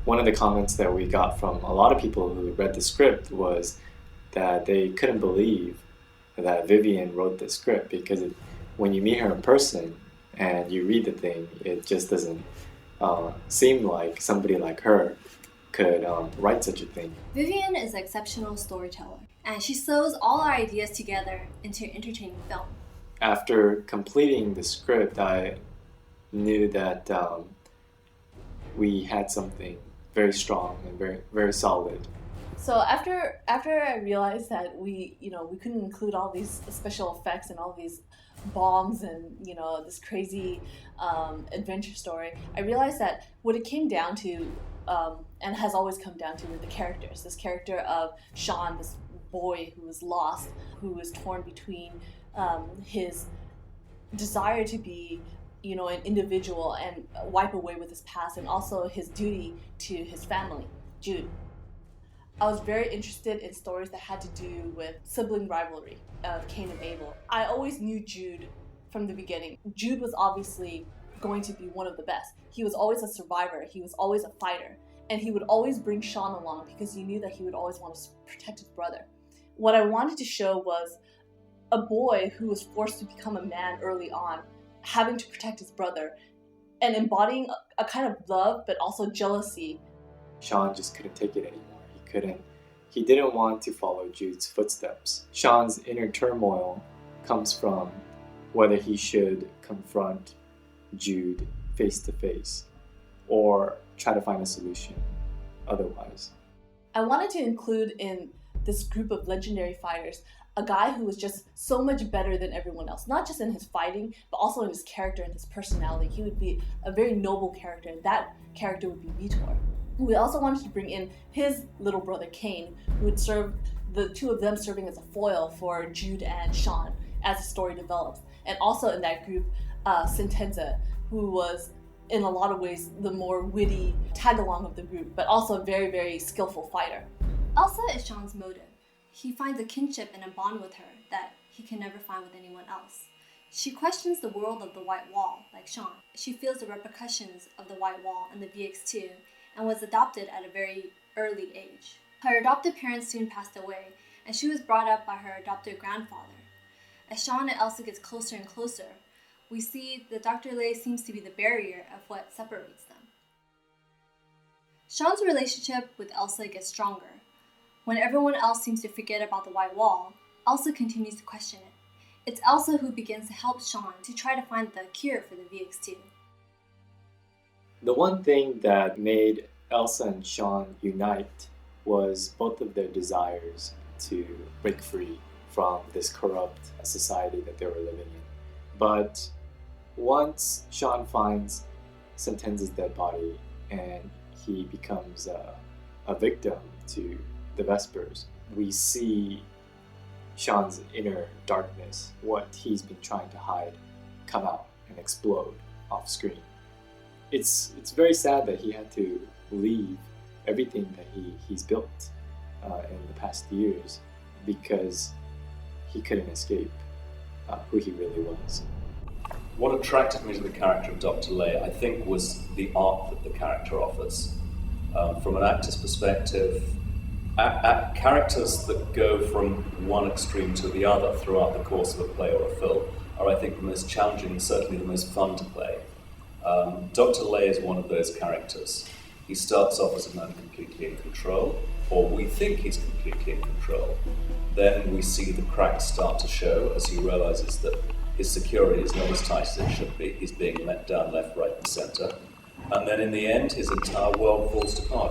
One of the comments that we got from a lot of people who read the script was that they couldn't believe that Vivian wrote the script because when you meet her in person and you read the thing, it just doesn't seem like somebody like her could write such a thing. Vivian is an exceptional storyteller, and she sews all our ideas together into an entertaining film. After completing the script, I knew that we had something very strong and very, very solid. So after I realized that we couldn't include all these special effects and all these bombs and this crazy adventure story, I realized that what it came down to and has always come down to were the characters. This character of Sean, this boy who was lost, who was torn between his desire to be an individual and wipe away with his past, and also his duty to his family, Jude. I was very interested in stories that had to do with sibling rivalry of Cain and Abel. I always knew Jude from the beginning. Jude was obviously going to be one of the best. He was always a survivor. He was always a fighter. And he would always bring Sean along because he knew that he would always want to protect his brother. What I wanted to show was a boy who was forced to become a man early on, having to protect his brother, and embodying a kind of love but also jealousy. Sean just couldn't take it anymore. He didn't want to follow Jude's footsteps. Sean's inner turmoil comes from whether he should confront Jude face to face or try to find a solution otherwise. I wanted to include in this group of legendary fighters a guy who was just so much better than everyone else, not just in his fighting, but also in his character and his personality. He would be a very noble character, and that character would be Vitor. We also wanted to bring in his little brother Cain, who would serve, the two of them serving as a foil for Jude and Sean as the story develops. And also in that group, Sentenza, who was in a lot of ways the more witty tag-along of the group, but also a very, very skillful fighter. Elsa is Sean's motive. He finds a kinship and a bond with her that he can never find with anyone else. She questions the world of the White Wall, like Sean. She feels the repercussions of the White Wall and the VX2, and was adopted at a very early age. Her adopted parents soon passed away, and she was brought up by her adopted grandfather. As Sean and Elsa gets closer and closer, we see that Dr. Ley seems to be the barrier of what separates them. Sean's relationship with Elsa gets stronger. When everyone else seems to forget about the White Wall, Elsa continues to question it. It's Elsa who begins to help Sean to try to find the cure for the VX2. The one thing that made Elsa and Sean unite was both of their desires to break free from this corrupt society that they were living in. But once Sean finds Sentenza's dead body and he becomes a victim to the Vespers, we see Sean's inner darkness, what he's been trying to hide, come out and explode off screen. It's very sad that he had to leave everything that he's built in the past years because he couldn't escape who he really was. What attracted me to the character of Dr. Ley, I think, was the art that the character offers. From an actor's perspective, characters that go from one extreme to the other throughout the course of a play or a film are, I think, the most challenging and certainly the most fun to play. Dr. Ley is one of those characters. He starts off as a man completely in control, or we think he's completely in control. Then we see the cracks start to show as he realizes that his security is not as tight as it should be. He's being let down left, right, and center. And then in the end, his entire world falls apart.